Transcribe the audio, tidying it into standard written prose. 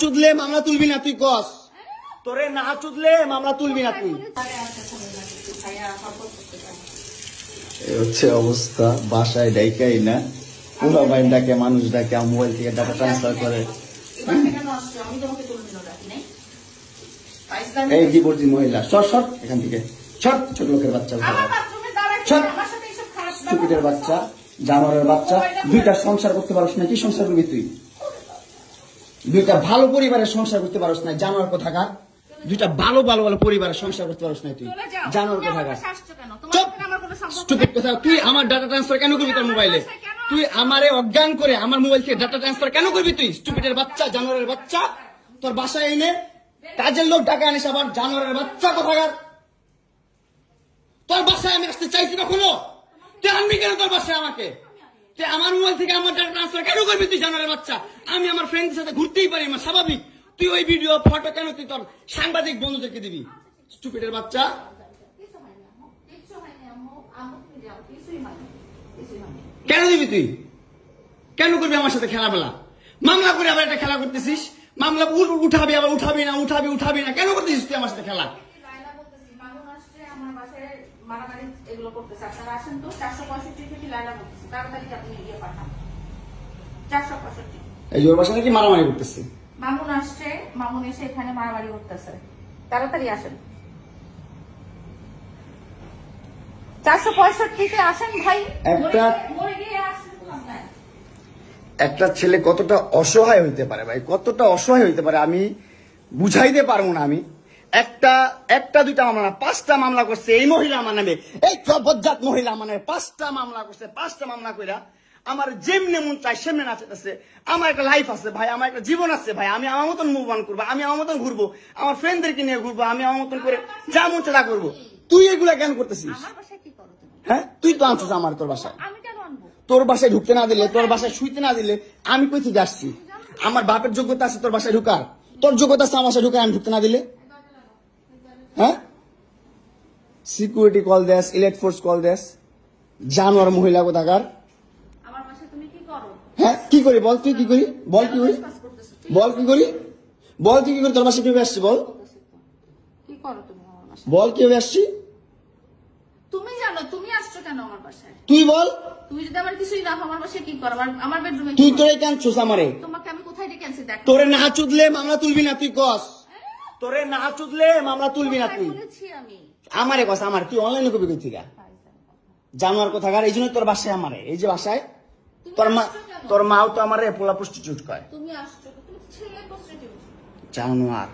চুদলে মামলা তুলবি না তুই কস, তোরে না চুদলে মামলা তুলবি না তুই। হচ্ছে অবস্থা, বাসায় ডাইকাই না, পুরো ভাই ডাকে, মানুষ ডাকে, মোবাইল থেকে ডাটা ট্রান্সফার করে। এই বিবর্তী মহিলা, সর সর এখান থেকে, সর, ছোট লোকের বাচ্চা, স্টুপিডের বাচ্চা, জানোয়ারের বাচ্চা। দুইটা সংসার করতে পারস না, কি সংসার করবি তুই? দুইটা ভালো পরিবারের সংসার করতে পারস না, জানোয়ার কোথাকার। দুইটা ভালো ভালো ভালো পরিবারের সংসার করতে পারস না তুই, জানোয়ার কোথাকার। স্টুপিড কথা, তুই আমার ডাটা ট্রান্সফার কেন করবি তোর মোবাইলে? তুই আমারে অজ্ঞান করে আমার মোবাইল থেকে ডাটা ট্রান্সফার কেন করবি তুই? স্টুপিডের বাচ্চা, জানোয়ারের বাচ্চা, তোর বাসায় এনে কাজের লোক টাকা আনিস, আবার জানোয়ারের বাচ্চা কোথাকার। তোর বাসায় আমি আসতে চাইছি কখনো? তুই আনবি কেন তোর বাসায় আমাকে? তুই আমার মোবাইল থেকে আমার ডাটা ট্রান্সফার কেন করবি তুই, জানোয়ারের বাচ্চা? আমি আমার ফ্রেন্ডের সাথে ঘুরতেই পারি, আমার স্বাভাবিক। তুই ওই ভিডিও ফটো কেন তুই তোর সাংবাদিক বন্ধুদেরকে দিবি? স্টুপিডের বাচ্চা, কেন দিবি তুই? কেন করবি আমার সাথে খেলাবেলা? মামলা করে আবার একটা খেলা করতেছিস, মামলা উঠাবি, আবার উঠাবি না, উঠাবি না, কেন করতেছিস তুই আমার সাথে খেলা? এই জোর বাসা নাকি মারামারি করতেছে? মামুন আসছে, মামুন এসে এখানে মারামারি করতেছে, তাড়াতাড়ি আসেন। 465-তে আসেন ভাই। একটা ছেলে কতটা অসহায় হইতে পারে ভাই, কতটা অসহায় হইতে পারে আমি বুঝাইতে পারবো না। আমি একটা দুইটা মামলা না, 5টা মামলা করছে এই মহিলা আমার নামে, এই বজ্জাত মহিলা আমার নামে 5টা মামলা করছে। 5টা মামলা কইরা আমার যেমনে মন চাই সেমনে নাচতেছে। আমার একটা লাইফ আছে ভাই, আমার একটা জীবন আছে ভাই, আমি আমার মতন মুভ অন করবো, আমি আমার মতন ঘুরবো, আমার ফ্রেন্ডদেরকে নিয়ে ঘুরবো, আমি আমার মতন করে যা মন চাই তা করবো। তুই এগুলা কেন করতেছিস? হ্যাঁ, তুই তো আনছিস আমার তোর বাসায়। তোর বাসায় ঢুকতে না দিলে, তোর বাসায় শুইতে না দিলে আমি কই থেকে আসছি? আমার বাপের যোগ্যতা আছে তোর বাসায় ঢুকার? তোর যোগ্যতা আছে আমার বাসায় ঢুকার, আমি ঢুকতে না দিলে? হ্যাঁ, সিকিউরিটি কল দেস, ইলেক্ট ফোর্স কল দেস, জানোয়ার মহিলা কোথাকার। হ্যাঁ, কি করি বল? তুই কি করি বল? কি করি বল? কি করি বল? তুই কি করি? তোর বাসায় কিভাবে আসছি বল? বল কিভাবে আসছি? তুমি জানো তুমি আসছো কেন আমার বাসায়? তুই বল। তুমি যদি আমার কিছুই না আমার বাসায় কি করো? আমার বেডরুমে তুই তোরে কেন ছুস আমারে? তোমাকে আমি কোথায় ডেকে আনছি দেখ। তোরে না চুদলে মামলা তুলবি না তুই কস, তোরে না চুদলে মামলা তুলবি না তুই। বলেছি আমি আমারে কস, আমার তুই অনলাইনে কবি কই থেকে জানোয়ার কোথাকার। এই জন্য তোর বাসায় আমারে, এই যে বাসায় তোর মাও তো আমারে পোলা প্রস্টিটিউট কয়। তুমি আসছো, তুমি ছেলে প্রস্টিটিউট জানোয়ার।